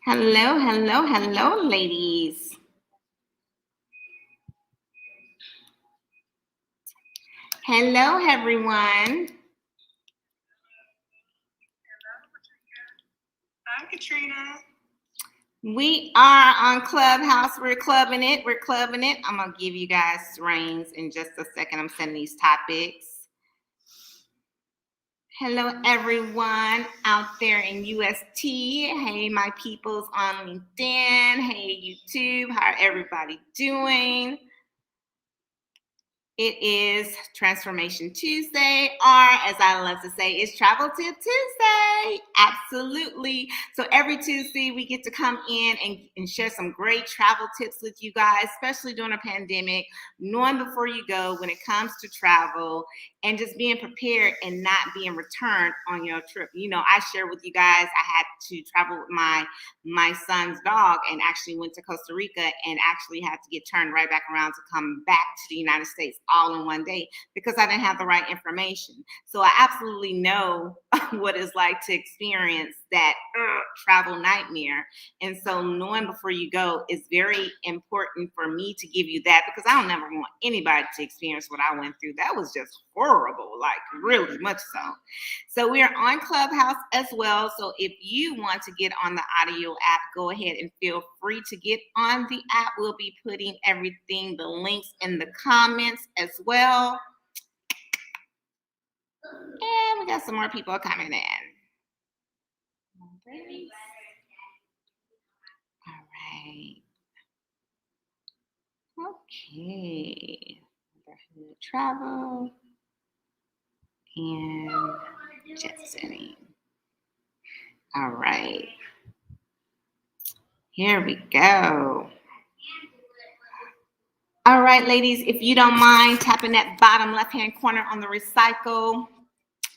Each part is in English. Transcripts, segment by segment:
Hello, hello, hello, ladies. Hello, everyone. Hi, Katrina. We are on Clubhouse. We're clubbing it. We're clubbing it. I'm going to give you guys reins in just a second. I'm sending these topics. Hello, everyone out there in UST. Hey, my peoples on LinkedIn. Hey, YouTube. How are everybody doing? It is Transformation Tuesday, or as I love to say, it's Travel Tip Tuesday. Absolutely. So every Tuesday, we get to come in and share some great travel tips with you guys, especially during a pandemic, knowing before you go when it comes to travel and just being prepared and not being returned on your trip. You know, I share with you guys, I had to travel with my son's dog and actually went to Costa Rica and actually had to get turned right back around to come back to the United States all in one day because I didn't have the right information. So I absolutely know what it's like to experience that travel nightmare. And so knowing before you go is very important for me to give you that because I don't never want anybody to experience what I went through. That was just horrible, like really much so. So we are on Clubhouse as well. So if you want to get on the audio app, go ahead and feel free to get on the app. We'll be putting everything, the links in the comments as well. And we got some more people coming in. All right. Okay. Travel and jet setting. All right. Here we go. All right, ladies, if you don't mind tapping that bottom left-hand corner on the recycle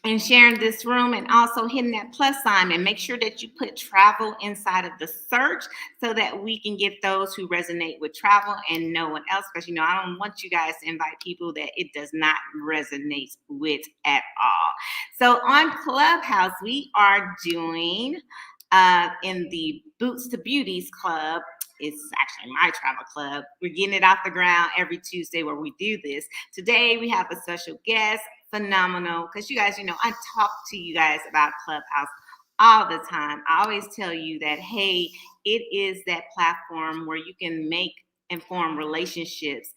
and sharing this room and also hitting that plus sign and make sure that you put travel inside of the search so that we can get those who resonate with travel and no one else, because I don't want you guys to invite people that it does not resonate with at all. So on Clubhouse, we are doing in the Boots to Beauties Club. It's actually my travel club. We're getting it off the ground every Tuesday where we do this. Today we have a special guest, phenomenal, because you guys, I talk to you guys about Clubhouse all the time. I always tell you that, hey, it is that platform where you can make informed relationships.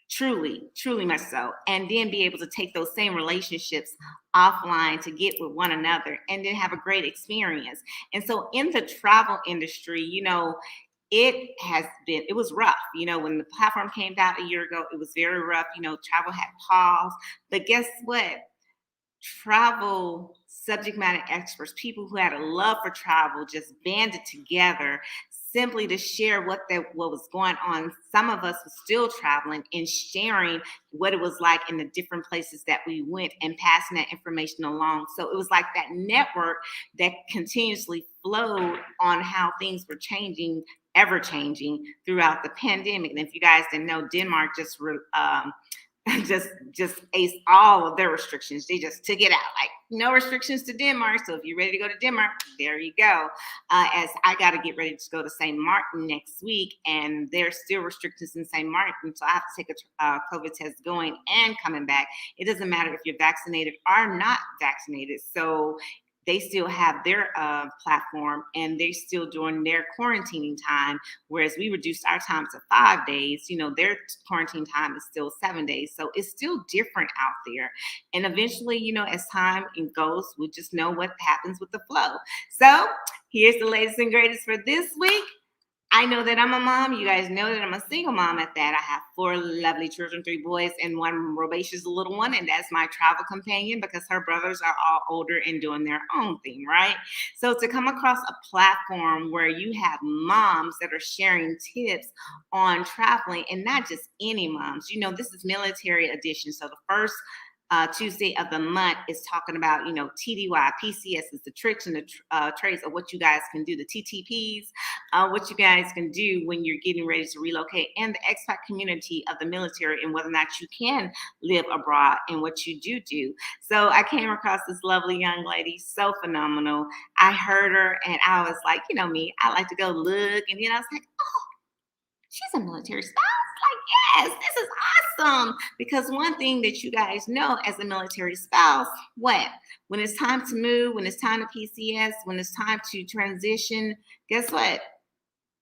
Truly, truly much so. And then be able to take those same relationships offline to get with one another and then have a great experience. And so in the travel industry, it was rough. When the platform came out a year ago, it was very rough. Travel had paused. But guess what? Travel subject matter experts, people who had a love for travel, just banded together simply to share what was going on. Some of us were still traveling and sharing what it was like in the different places that we went and passing that information along. So it was like that network that continuously flowed on how things were changing, ever changing throughout the pandemic. And if you guys didn't know, Denmark just aced all of their restrictions. They just took it out, like no restrictions to Denmark. So if you're ready to go to Denmark, there you go. As I got to get ready to go to St. Martin next week, and there's still restrictions in St. Martin, so I have to take a COVID test going and coming back. It doesn't matter if you're vaccinated or not vaccinated. So they still have their platform and they're still doing their quarantining time, whereas we reduced our time to 5 days. Their quarantine time is still 7 days. So it's still different out there. And eventually, as time goes, we'll just know what happens with the flow. So here's the latest and greatest for this week. I know that I'm a mom. You guys know that I'm a single mom at that. I have 4 lovely children, 3 boys, and 1 robaceous little one. And that's my travel companion because her brothers are all older and doing their own thing, right? So to come across a platform where you have moms that are sharing tips on traveling, and not just any moms, this is military edition. So the first Tuesday of the month is talking about, TDY, PCS is the tricks and the trades of what you guys can do, the TTPs, what you guys can do when you're getting ready to relocate, and the expat community of the military and whether or not you can live abroad and what you do. So I came across this lovely young lady, so phenomenal. I heard her and I was like, me, I like to go look. And then I was like, oh, she's a military spouse. Like, yes, this is awesome. Because one thing that you guys know as a military spouse, what? When it's time to move, when it's time to PCS, when it's time to transition, guess what?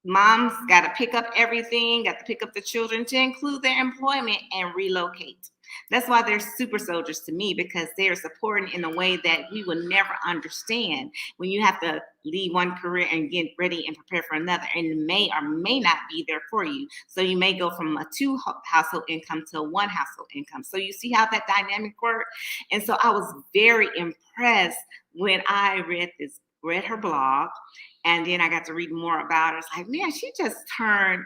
Mom's got to pick up everything, got to pick up the children to include their employment and relocate. That's why they're super soldiers to me, because they're supporting in a way that we will never understand when you have to leave one career and get ready and prepare for another, and it may or may not be there for you. So you may go from a 2 household income to a 1 household income. So you see how that dynamic works. And so I was very impressed when I read her blog, and then I got to read more about her. It's like, man, she just turned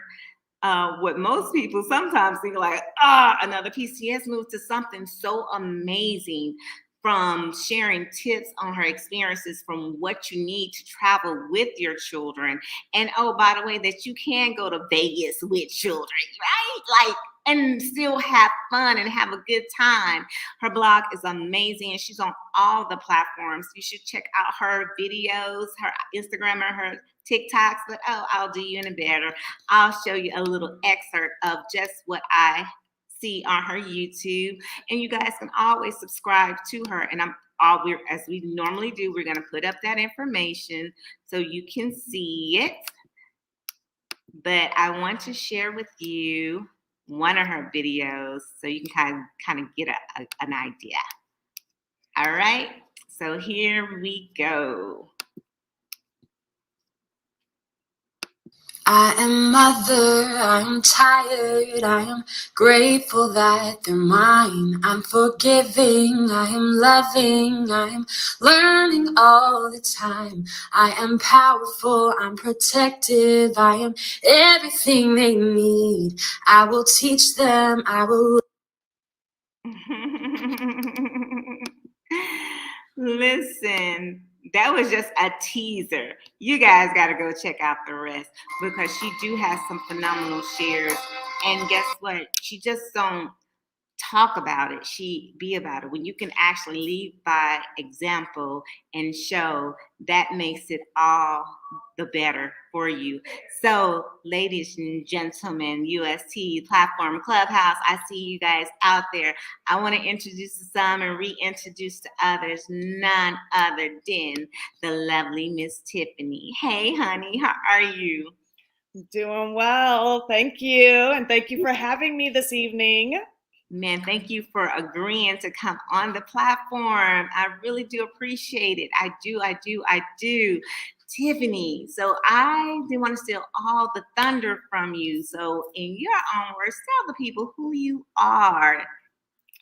what most people sometimes think like, another PCS move, to something so amazing, from sharing tips on her experiences from what you need to travel with your children. And oh, by the way, that you can go to Vegas with children, right? Like, and still have fun and have a good time. Her blog is amazing and she's on all the platforms. You should check out her videos, her Instagram or her TikToks. But I'll do you in a better. I'll show you a little excerpt of just what I see on her YouTube. And you guys can always subscribe to her. And as we normally do, we're going to put up that information so you can see it. But I want to share with you one of her videos so you can kind of get an idea. All right, so here we go. I am mother, I am tired, I am grateful that they're mine. I'm forgiving, I am loving, I am learning all the time. I am powerful, I'm protective, I am everything they need. I will teach them, I will. Listen, that was just a teaser. You guys got to go check out the rest, because she do have some phenomenal shares. And guess what? She just don't talk about it. She be about it. When you can actually lead by example and show, that makes it all the better for you. So, ladies and gentlemen, UST Platform Clubhouse, I see you guys out there. I want to introduce some and reintroduce to others, none other than the lovely Miss Tiffany. Hey, honey, how are you? Doing well. Thank you. And thank you for having me this evening. Man, thank you for agreeing to come on the platform. I really do appreciate it. I do. Tiffany, so I didn't want to steal all the thunder from you. So in your own words, tell the people who you are.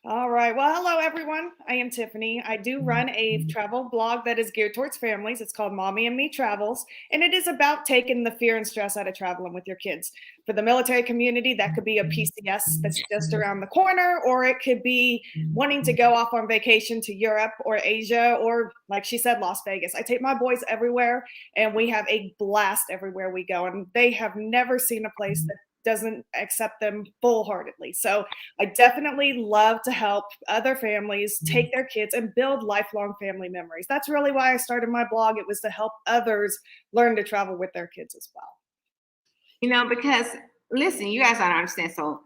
All right. Well, hello, everyone. I am Tiffany. I do run a travel blog that is geared towards families. It's called Mommy and Me Travels, and it is about taking the fear and stress out of traveling with your kids. For the military community, that could be a PCS that's just around the corner, or it could be wanting to go off on vacation to Europe or Asia, or like she said, Las Vegas. I take my boys everywhere, and we have a blast everywhere we go, and they have never seen a place that doesn't accept them full-heartedly. So I definitely love to help other families take their kids and build lifelong family memories. That's really why I started my blog. It was to help others learn to travel with their kids as well. Because listen, you guys don't understand. So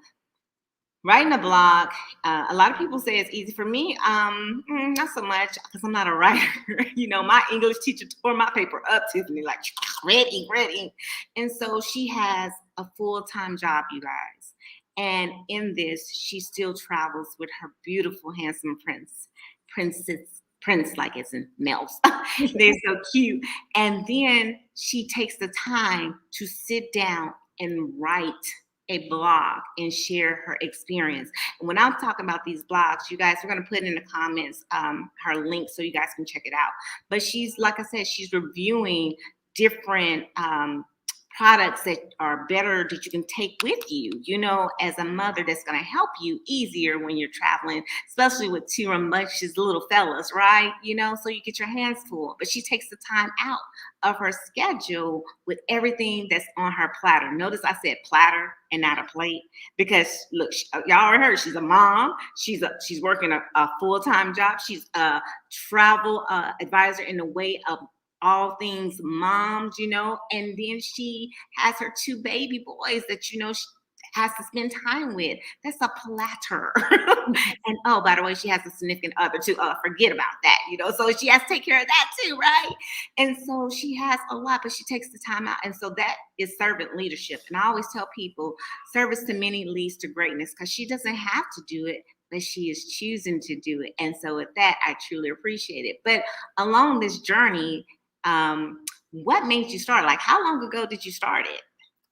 writing a blog, a lot of people say it's easy. For me, not so much, because I'm not a writer. My English teacher tore my paper up to me, like, ready. And so she has a full-time job, you guys. And in this, she still travels with her beautiful, handsome prince, like it's in males. They're so cute. And then she takes the time to sit down and write a blog and share her experience. And when I'm talking about these blogs, you guys, we're going to put in the comments her link so you guys can check it out. But she's, like I said, she's reviewing different products that are better that you can take with you, as a mother, that's going to help you easier when you're traveling, especially with two rambunctious little fellas, right? So you get your hands full. But she takes the time out of her schedule with everything that's on her platter. Notice I said platter and not a plate, because look, y'all already heard she's a mom. She's working a full-time job. She's a travel advisor in the way of all things moms, and then she has her two baby boys that she has to spend time with. That's a platter. And oh, by the way, she has a significant other too. Forget about that, so she has to take care of that too, right? And so she has a lot, but she takes the time out. And so that is servant leadership. And I always tell people, service to many leads to greatness, because she doesn't have to do it, but she is choosing to do it. And so with that, I truly appreciate it. But along this journey, what made you start? Like, how long ago did you start it?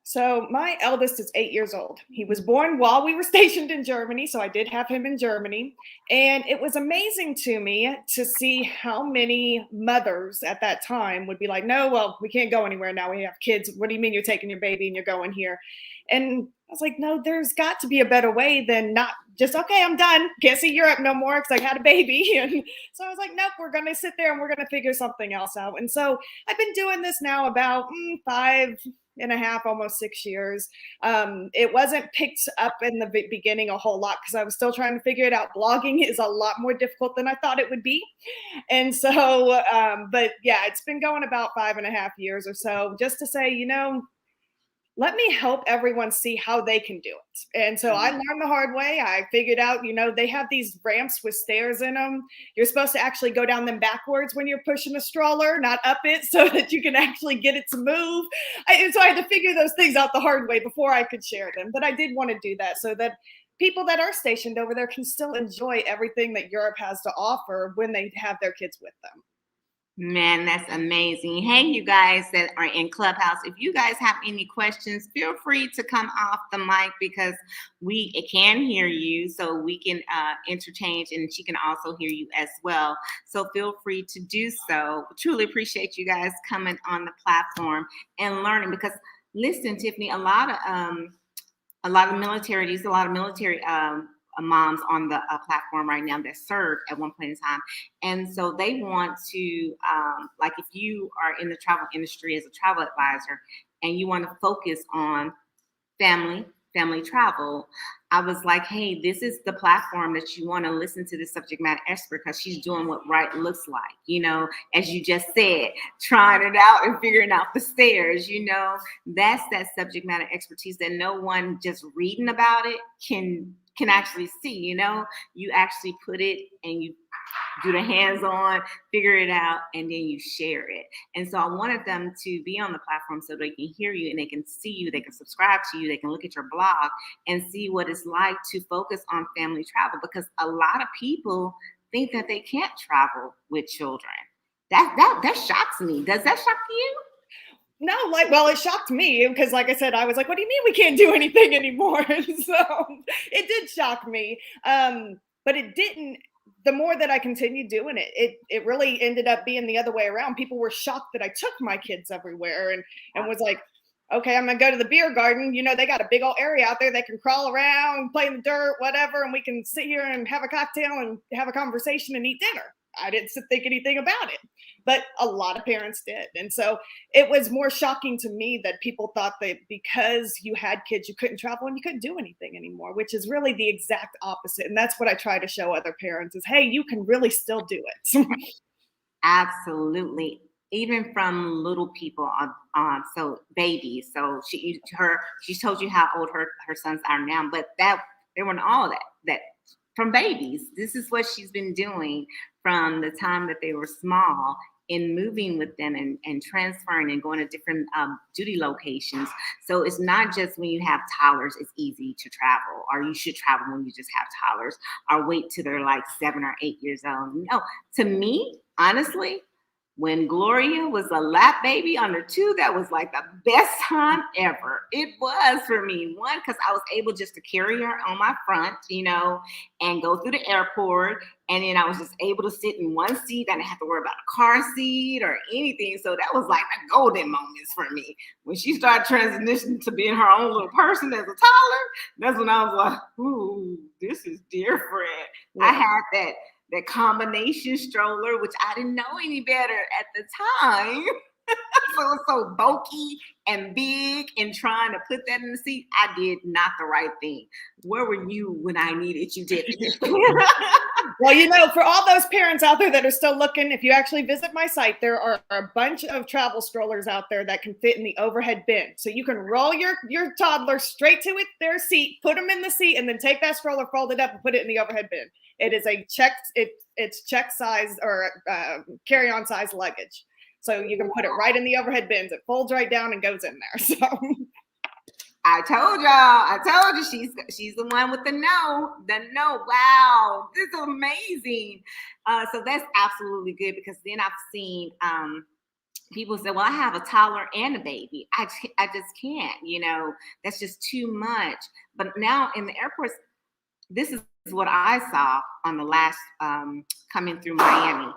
So my eldest is 8 years old. He was born while we were stationed in Germany, so I did have him in Germany. And it was amazing to me to see how many mothers at that time would be like, no, well, we can't go anywhere now. We have kids. What do you mean you're taking your baby and you're going here? And I was like, no, there's got to be a better way than not just, okay, I'm done. Can't see Europe no more because I had a baby. And so I was like, nope, we're going to sit there and we're going to figure something else out. And so I've been doing this now about 5.5, almost 6 years. It wasn't picked up in the beginning a whole lot because I was still trying to figure it out. Blogging is a lot more difficult than I thought it would be. And so, but yeah, it's been going about 5.5 years or so, just to say, let me help everyone see how they can do it. And so I learned the hard way. I figured out, they have these ramps with stairs in them. You're supposed to actually go down them backwards when you're pushing a stroller, not up it, so that you can actually get it to move. And so I had to figure those things out the hard way before I could share them. But I did want to do that so that people that are stationed over there can still enjoy everything that Europe has to offer when they have their kids with them. Man, that's amazing. Hey, you guys that are in Clubhouse, if you guys have any questions, feel free to come off the mic, because we can hear you, so we can interchange, and she can also hear you as well. So feel free to do so. Truly appreciate you guys coming on the platform and learning, because listen, Tiffany, a lot of military moms on the platform right now that served at one point in time. And so they want to, like, if you are in the travel industry as a travel advisor and you want to focus on family travel, I was like, hey, this is the platform that you want to listen to the subject matter expert, because she's doing what right looks like, as you just said, trying it out and figuring out the stairs, that's that subject matter expertise that no one just reading about it can actually see. You actually put it and you do the hands-on, figure it out, and then you share it. And so I wanted them to be on the platform so they can hear you and they can see you, they can subscribe to you, they can look at your blog and see what it's like to focus on family travel, because a lot of people think that they can't travel with children. That shocks me. Does that shock you? No, well, it shocked me because, like I said, I was like, what do you mean we can't do anything anymore? So it did shock me. But it didn't. The more that I continued doing it really ended up being the other way around. People were shocked that I took my kids everywhere and was like, okay, I'm going to go to the beer garden. They got a big old area out there. They can crawl around, play in the dirt, whatever. And we can sit here and have a cocktail and have a conversation and eat dinner. I didn't think anything about it, but a lot of parents did. And so it was more shocking to me that people thought that because you had kids, you couldn't travel and you couldn't do anything anymore, which is really the exact opposite. And that's what I try to show other parents is, hey, you can really still do it. Absolutely. Even from little people, so babies. So she told you how old her sons are now, but they weren't all that from babies. This is what she's been doing from the time that they were small, in moving with them and transferring and going to different duty locations. So it's not just when you have toddlers, it's easy to travel, or you should travel when you just have toddlers, or wait till they're like 7 or 8 years old. No, to me, honestly, When Gloria was a lap baby under 2, that was like the best time ever. It was for me. One, because I was able just to carry her on my front, and go through the airport. And then I was just able to sit in one seat. I didn't have to worry about a car seat or anything. So that was like the golden moments for me. When she started transitioning to being her own little person as a toddler, that's when I was like, ooh, this is different. Yeah. I had that combination stroller, which I didn't know any better at the time. So it was so bulky and big, and trying to put that in the seat, I did not the right thing. Where were you when I needed you, Tiffany? Well, for all those parents out there that are still looking, if you actually visit my site, there are a bunch of travel strollers out there that can fit in the overhead bin. So you can roll your toddler straight to their seat, put them in the seat, and then take that stroller, fold it up, and put it in the overhead bin. It is a it's check size or carry-on size luggage. So you can put it right in the overhead bins. It folds right down and goes in there. So I told you she's the one with the no. Wow, this is amazing. So that's absolutely good, because then I've seen people say, well, I have a toddler and a baby. I just can't, that's just too much. But now in the airports, this is what I saw on the last coming through Miami.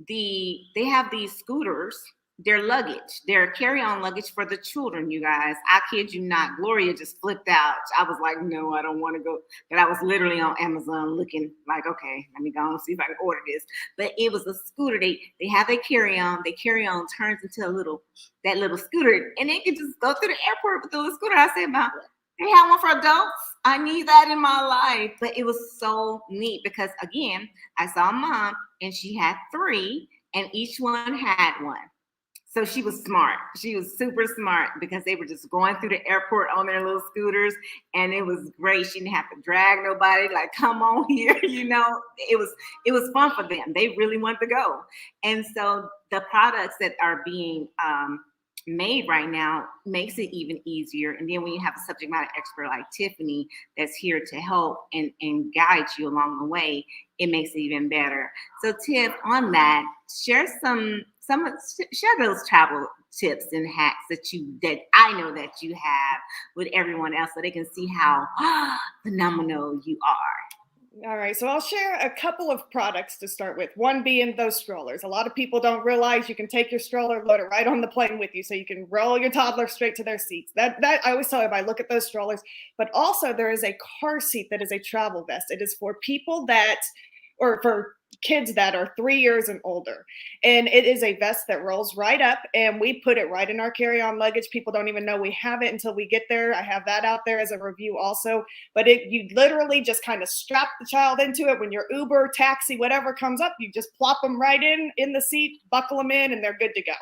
They have these scooters. They're luggage. They're carry-on luggage for the children, you guys. I kid you not. Gloria just flipped out. I was like, no, I don't want to go. But I was literally on Amazon looking like, okay, let me go and see if I can order this. But it was a scooter. They have a carry-on. They carry-on turns into that little scooter. And they can just go through the airport with the little scooter. I said, Mom, they have one for adults. I need that in my life. But it was so neat because, again, I saw Mom, and she had 3, and each one had one. So she was smart. She was super smart, because they were just going through the airport on their little scooters, and it was great. She didn't have to drag nobody, like, come on here, It was fun for them. They really wanted to go. And so the products that are being made right now makes it even easier. And then when you have a subject matter expert like Tiffany that's here to help and guide you along the way, it makes it even better. So Tiff, on that, share share those travel tips and hacks that I know that you have with everyone else, so they can see how phenomenal you are. All right, so I'll share a couple of products to start with. One being those strollers. A lot of people don't realize you can take your stroller, load it right on the plane with you, so you can roll your toddler straight to their seats. That I always tell everybody, look at those strollers. But also there is a car seat that is a travel vest. It is for people or for kids that are 3 years and older. And it is a vest that rolls right up, and we put it right in our carry-on luggage. People don't even know we have it until we get there. I have that out there as a review also. But you literally just kind of strap the child into it. When your Uber, taxi, whatever comes up, you just plop them right in the seat, buckle them in, and they're good to go.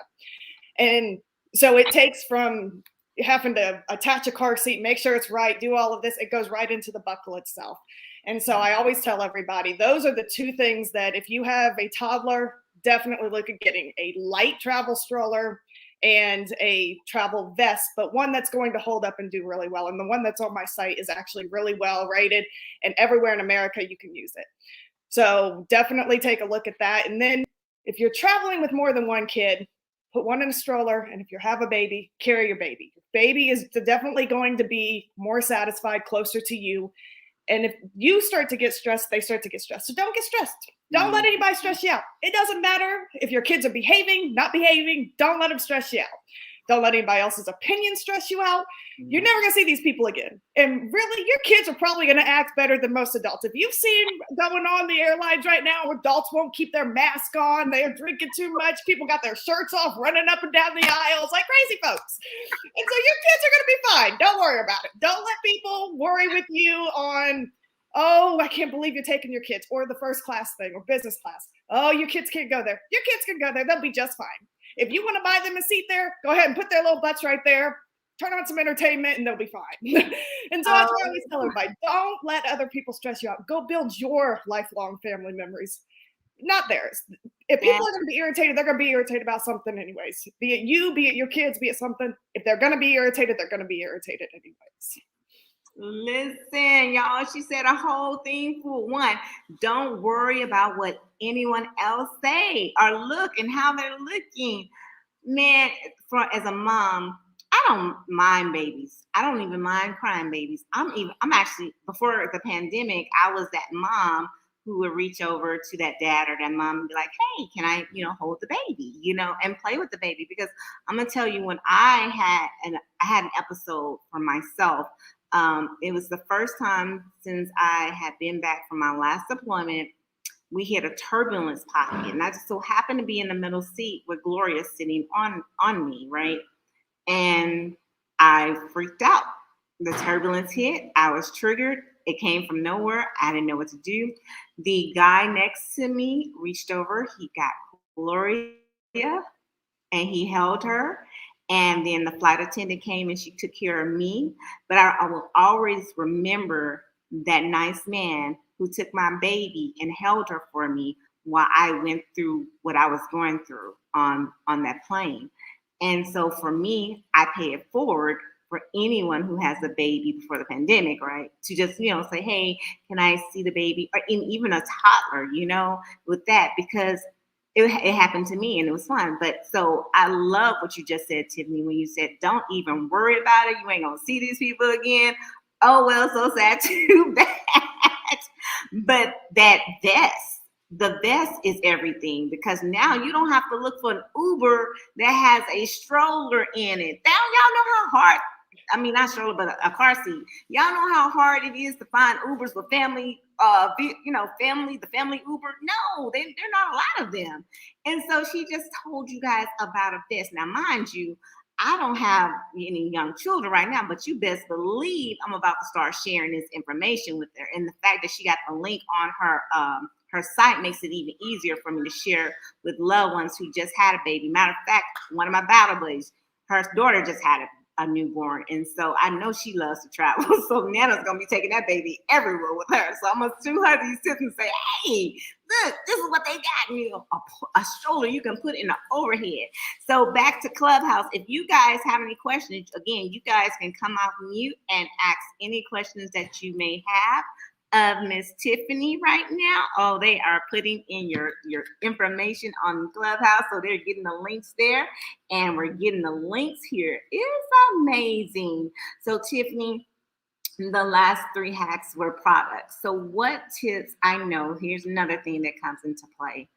And so it takes from having to attach a car seat, make sure it's right, do all of this, it goes right into the buckle itself. And so I always tell everybody, those are the 2 things that if you have a toddler, definitely look at getting: a light travel stroller and a travel vest, but one that's going to hold up and do really well. And the one that's on my site is actually really well rated, and everywhere in America you can use it. So definitely take a look at that. And then if you're traveling with more than one kid, put one in a stroller. And if you have a baby, carry your baby. Your baby is definitely going to be more satisfied, closer to you. And if you start to get stressed, they start to get stressed. So don't get stressed. Don't let anybody stress you out. It doesn't matter if your kids are behaving, not behaving. Don't let them stress you out. Don't let anybody else's opinion stress you out. You're never going to see these people again. And really, your kids are probably going to act better than most adults. If you've seen going on the airlines right now, adults won't keep their mask on. They're drinking too much. People got their shirts off, running up and down the aisles like crazy folks. And so your kids are going to be fine. Don't worry about it. Don't let people worry with you on, oh, I can't believe you're taking your kids, or the first class thing, or business class. Oh, your kids can't go there. Your kids can go there. They'll be just fine. If you want to buy them a seat there, go ahead and put their little butts right there. Turn on some entertainment and they'll be fine. And so that's why I always tell everybody, don't let other people stress you out. Go build your lifelong family memories, not theirs. If people are going to be irritated, they're going to be irritated about something anyways. Be it you, be it your kids, be it something. If they're going to be irritated, they're going to be irritated anyways. Listen, y'all, she said a whole thing for one. Don't worry about what anyone else say or look and how they're looking. Man, as a mom, I don't mind babies. I don't even mind crying babies. I'm actually, before the pandemic, I was that mom who would reach over to that dad or that mom and be like, hey, can I, hold the baby, and play with the baby? Because I'm gonna tell you, when I had an episode for myself. It was the first time since I had been back from my last deployment. We hit a turbulence pocket, and I just so happened to be in the middle seat with Gloria sitting on me, right? And I freaked out. The turbulence hit. I was triggered. It came from nowhere. I didn't know what to do. The guy next to me reached over. He got Gloria and he held her. And then the flight attendant came and she took care of me. But I will always remember that nice man who took my baby and held her for me while I went through what I was going through on that plane. And so for me, I pay it forward for anyone who has a baby before the pandemic, right? To just, say, hey, can I see the baby? Or even a toddler, with that, because it happened to me and it was fun. But so I love what you just said, Tiffany, when you said, don't even worry about it. You ain't going to see these people again. Oh, well, so sad, too bad. But that the vest is everything, because now you don't have to look for an Uber that has a stroller in it. Now y'all know how hard, not stroller, but a car seat. Y'all know how hard it is to find Ubers with family, the family Uber. No, they're not a lot of them. And so she just told you guys about a vest. Now, mind you, I don't have any young children right now, but you best believe I'm about to start sharing this information with her. And the fact that she got the link on her site makes it even easier for me to share with loved ones who just had a baby. Matter of fact, one of my battle buddies, her daughter just had a newborn. And so I know she loves to travel. So Nana's going to be taking that baby everywhere with her. So I'm going to sue her these tips and say, hey, look, this is what they got. A stroller you can put in the overhead. So back to Clubhouse. If you guys have any questions, again, you guys can come off mute and ask any questions that you may have of Miss Tiffany right now. Oh, they are putting in your information on Clubhouse, so they're getting the links there, and we're getting the links here. It's amazing. So Tiffany, the last 3 hacks were products. So what tips? I know here's another thing that comes into play.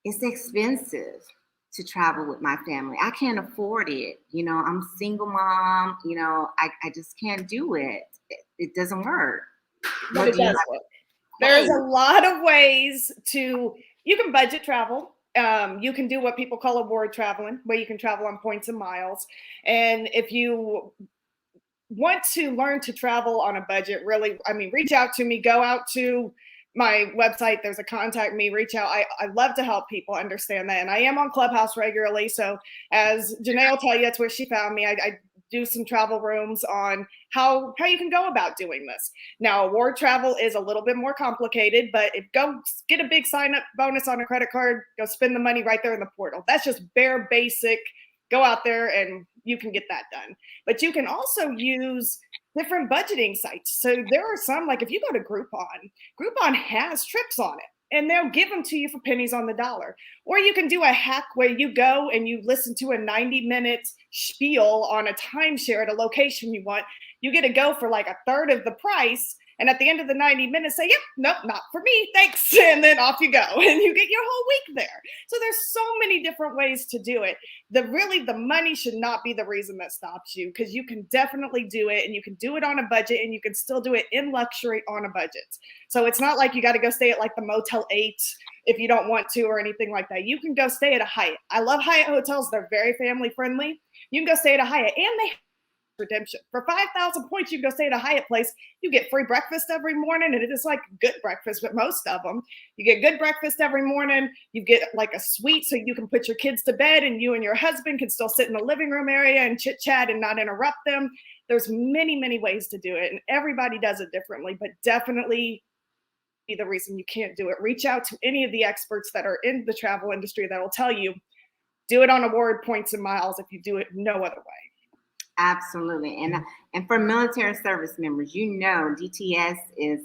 It's expensive to travel with my family. I can't afford it. I'm a single mom. I just can't do it. It doesn't work. But it does work. There's a lot of ways you can budget travel. You can do what people call award traveling, where you can travel on points and miles. And if you want to learn to travel on a budget, really, reach out to me, go out to my website. There's a contact me, reach out. I love to help people understand that. And I am on Clubhouse regularly. So as Janae will tell you, that's where she found me. I do some travel rooms on how you can go about doing this. Now, award travel is a little bit more complicated, but go get a big sign up bonus on a credit card, go spend the money right there in the portal. That's just bare basic. Go out there and you can get that done. But you can also use different budgeting sites. So there are some, like if you go to Groupon has trips on it. And they'll give them to you for pennies on the dollar. Or you can do a hack where you go and you listen to a 90-minute spiel on a timeshare at a location you want. You get to go for like a third of the price. And at the end of the 90 minutes, say, yep, nope, not for me, thanks. And then off you go. And you get your whole week there. So there's so many different ways to do it. The money should not be the reason that stops you, because you can definitely do it, and you can do it on a budget, and you can still do it in luxury on a budget. So it's not like you got to go stay at like the Motel 8 if you don't want to or anything like that. You can go stay at a Hyatt. I love Hyatt Hotels. They're very family friendly. You can go stay at a Hyatt, and they redemption. For 5,000 points, you can go stay at a Hyatt place. You get free breakfast every morning, and it is like good breakfast, but most of them, you get good breakfast every morning. You get like a suite so you can put your kids to bed, and you and your husband can still sit in the living room area and chit chat and not interrupt them. There's many, many ways to do it, and everybody does it differently, but definitely be the reason you can't do it. Reach out to any of the experts that are in the travel industry that will tell you, do it on award points and miles if you do it no other way. Absolutely. And for military service members, DTS is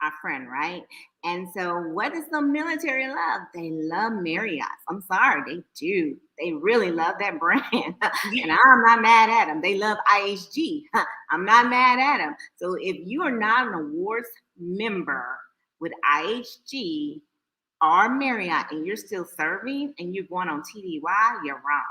our friend, right? And so what does the military love? They love Marriott. I'm sorry, they do. They really love that brand. And I'm not mad at them. They love IHG. I'm not mad at them. So if you are not an awards member with IHG or Marriott and you're still serving and you're going on TDY, you're wrong.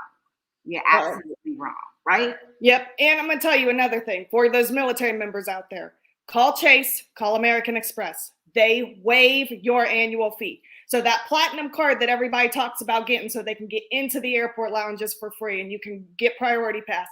You're absolutely wrong, right? Yep. And I'm going to tell you another thing for those military members out there. Call Chase, call American Express. They waive your annual fee. So that platinum card that everybody talks about getting so they can get into the airport lounges for free and you can get priority pass.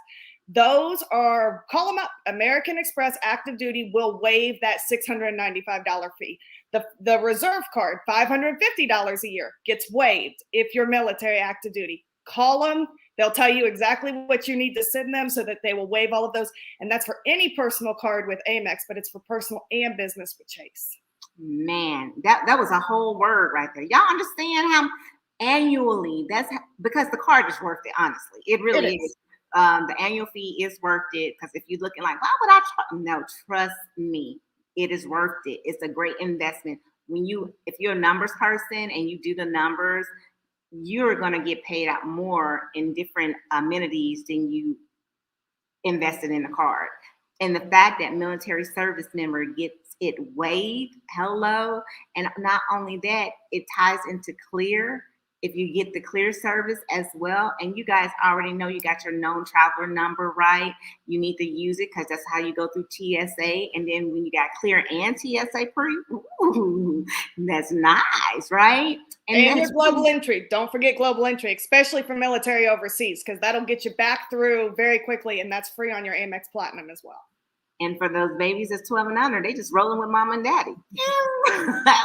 Those are, call them up. American Express active duty will waive that $695 fee. The reserve card, $550 a year, gets waived if you're military active duty. Call them. They'll tell you exactly what you need to send them so that they will waive all of those. And that's for any personal card with Amex, but it's for personal and business with Chase. Man, that was a whole word right there. Y'all understand how annually that's because the card is worth it, honestly. It really is. The annual fee is worth it because if you're looking like, why would I no, trust me, it is worth it. It's a great investment. If you're a numbers person and you do the numbers, you're going to get paid out more in different amenities than you invested in the card. And the fact that military service member gets it waived, hello. And not only that, it ties into Clear. If you get the Clear service as well, and you guys already know you got your known traveler number, right? You need to use it because that's how you go through TSA. And then when you got Clear and TSA pre, ooh, that's nice, right? And your global entry. Don't forget global entry, especially for military overseas, because that'll get you back through very quickly, and that's free on your Amex Platinum as well. And for those babies that's 12 and under, they just rolling with mom and daddy.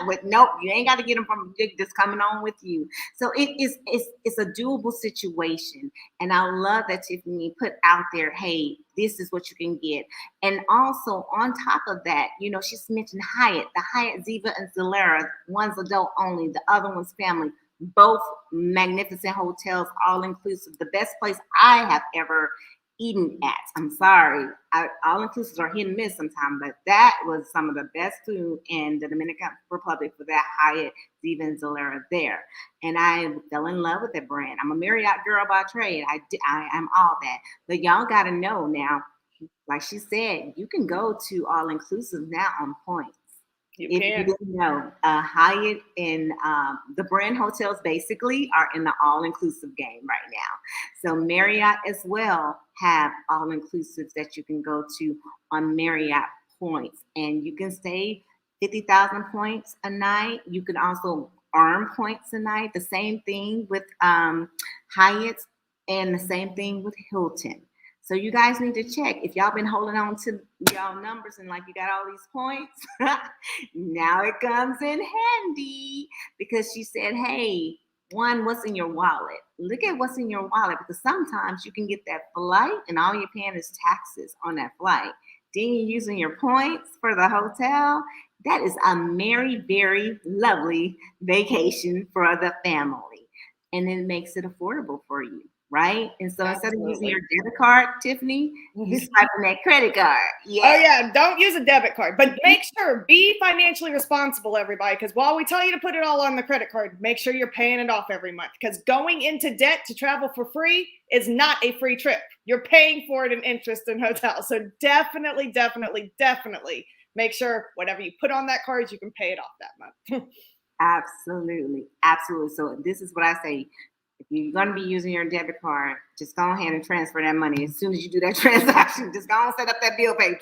With nope, you ain't got to get them from just coming on with you. So it's a doable situation. And I love that Tiffany put out there, hey, this is what you can get. And also on top of that, she's mentioned Hyatt, the Hyatt 𝒯𝓊𝑒𝓈𝒹𝒶𝓎. One's adult only, the other one's family. Both magnificent hotels, all inclusive. The best place I have ever eaten at. I'm sorry. All inclusives are hit and miss sometimes, but that was some of the best food in the Dominican Republic for that Hyatt 𝒯𝓊𝓆𝑒𝓈 there. And I fell in love with that brand. I'm a Marriott girl by trade. I am all that. But y'all got to know now, like she said, you can go to all inclusive now on points. If you didn't know, Hyatt and the brand hotels basically are in the all-inclusive game right now. So Marriott as well have all-inclusives that you can go to on Marriott points. And you can stay 50,000 points a night. You can also earn points a night. The same thing with Hyatt and the same thing with Hilton. So you guys need to check. If y'all been holding on to y'all numbers and like you got all these points, now it comes in handy because she said, hey, one, what's in your wallet? Look at what's in your wallet because sometimes you can get that flight and all you're paying is taxes on that flight. Then you're using your points for the hotel. That is a very lovely vacation for the family. And it makes it affordable for you. Right? And so instead of using your debit card, Tiffany, you swiping that credit card. Yeah. Oh, yeah. Don't use a debit card. But make sure, be financially responsible, everybody. Because while we tell you to put it all on the credit card, make sure you're paying it off every month. Because going into debt to travel for free is not a free trip. You're paying for it in interest and hotels. So definitely make sure whatever you put on that card, you can pay it off that month. Absolutely. So this is what I say. If you're going to be using your debit card, just go ahead and transfer that money. As soon as you do that transaction, just go and set up that bill pay.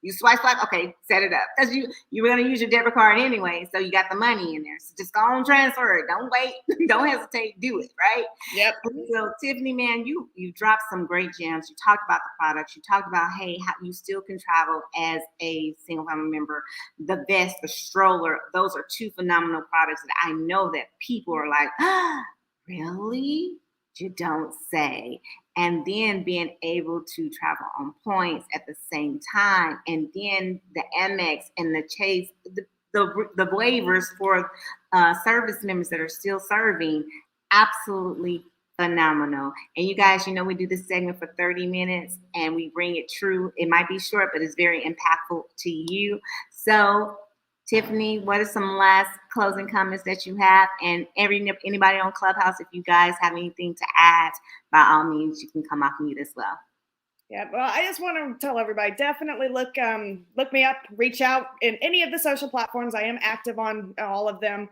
You swipe, okay, set it up. Because you were going to use your debit card anyway, so you got the money in there. So just go and transfer it. Don't wait. Don't hesitate. Do it, right? Yep. So, Tiffany, man, you dropped some great gems. You talked about the products. You talked about, hey, how you still can travel as a single family member. The vest, the stroller, those are two phenomenal products that I know that people are like, really? You don't say. And then being able to travel on points at the same time. And then the Amex and the Chase, the waivers for service members that are still serving, absolutely phenomenal. And you guys, we do this segment for 30 minutes and we bring it true. It might be short, but it's very impactful to you. So, Tiffany, what are some last closing comments that you have? And anybody on Clubhouse, if you guys have anything to add, by all means, you can come off mute as well. Yeah, well, I just want to tell everybody, definitely look me up, reach out in any of the social platforms. I am active on all of them.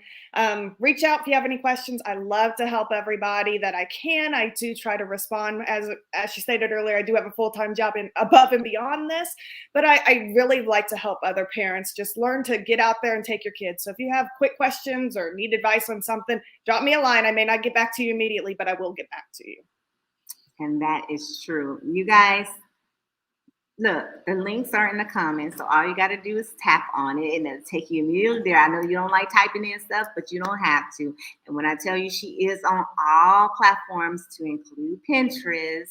Reach out if you have any questions. I love to help everybody that I can. I do try to respond. As she stated earlier, I do have a full-time job above and beyond this, but I really like to help other parents just learn to get out there and take your kids. So if you have quick questions or need advice on something, drop me a line. I may not get back to you immediately, but I will get back to you. And that is true. You guys, look, the links are in the comments. So all you got to do is tap on it and it'll take you immediately there. I know you don't like typing in stuff, but you don't have to. And when I tell you she is on all platforms to include Pinterest,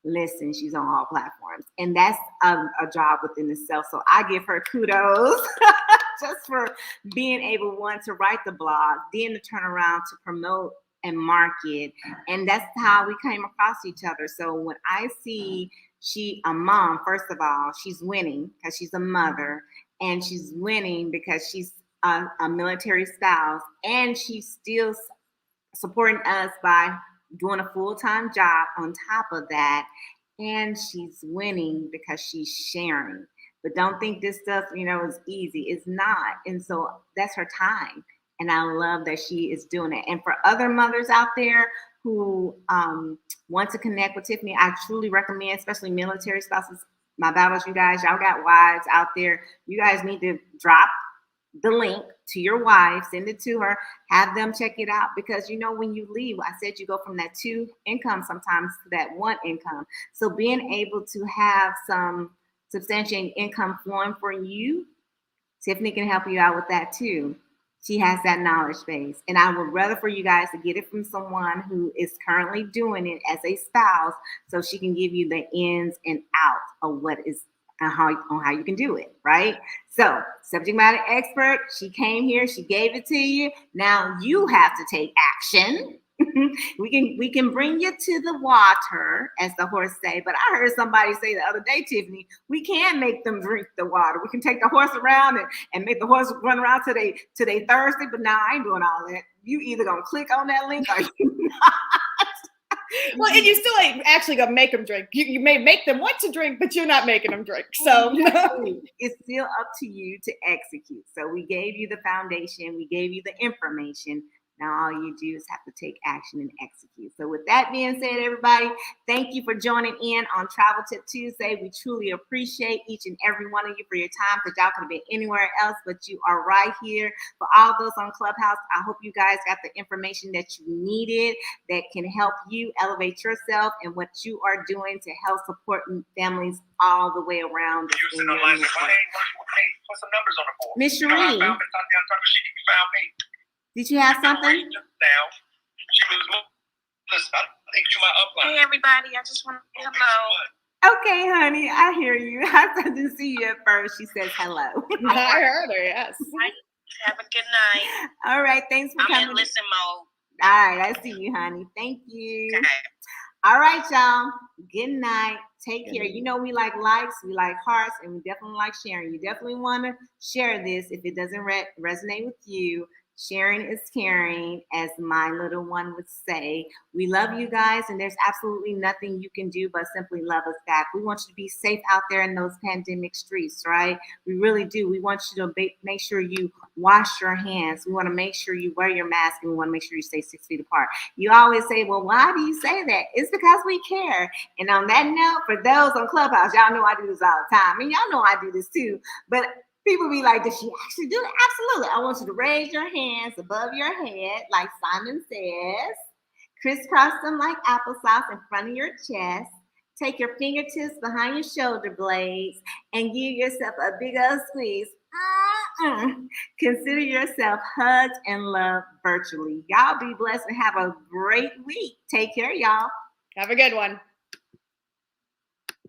listen, she's on all platforms. And that's a job within itself. So I give her kudos just for being able, one, to write the blog, then to turn around to promote and market. And that's how we came across each other. So when I see a mom, first of all, she's winning because she's a mother, and she's winning because she's a military spouse, and she's still supporting us by doing a full-time job on top of that. And she's winning because she's sharing. But don't think this stuff, is easy. It's not. And so that's her time. And I love that she is doing it. And for other mothers out there who want to connect with Tiffany, I truly recommend, especially military spouses, my battles, you guys, y'all got wives out there. You guys need to drop the link to your wife, send it to her, have them check it out. Because, when you leave, I said you go from that 2 income sometimes to that 1 income. So being able to have some substantial income flowing for you, Tiffany can help you out with that too. She has that knowledge base. And I would rather for you guys to get it from someone who is currently doing it as a spouse, so she can give you the ins and outs of what is how you can do it, right? So, subject matter expert, she came here, she gave it to you. Now you have to take action. we can bring you to the water, as the horse say. But I heard somebody say the other day, Tiffany, we can make them drink the water. We can take the horse around and make the horse run around till they thirsty. But now I ain't doing all that. You either gonna click on that link or you not. Well, and you still ain't actually gonna make them drink. You may make them want to drink, but you're not making them drink. So it's still up to you to execute. So we gave you the foundation, we gave you the information. Now all you do is have to take action and execute. So with that being said, everybody, thank you for joining in on Travel Tip Tuesday. We truly appreciate each and every one of you for your time, because y'all could have been anywhere else, but you are right here. For all those on Clubhouse, I hope you guys got the information that you needed that can help you elevate yourself and what you are doing to help support families all the way around. Put some numbers on the board. Miss Cherie, did you have something? Hey everybody, I just want to say hello. Okay, honey, I hear you. I didn't see you at first. She says hello. I heard her, yes. Have a good night. All right, thanks for coming. I'm in listen mode. All right, I see you, honey. Thank you. Okay. All right, y'all. Good night. Take care. We like likes, we like hearts, and we definitely like sharing. You definitely want to share this if it doesn't resonate with you. Sharing is caring, as my little one would say. We love you guys, and there's absolutely nothing you can do but simply love us back. We want you to be safe out there in those pandemic streets, right? We really do. We want you to make sure you wash your hands. We want to make sure you wear your mask, and we want to make sure you stay 6 feet apart. You always say, well, why do you say that? It's because we care. And on that note, for those on Clubhouse, y'all know I do this all the time, and y'all know I do this too, but people be like, does she actually do it? Absolutely. I want you to raise your hands above your head, like Simon says. Crisscross them like applesauce in front of your chest. Take your fingertips behind your shoulder blades and give yourself a big old squeeze. Consider yourself hugged and loved virtually. Y'all be blessed and have a great week. Take care, y'all. Have a good one.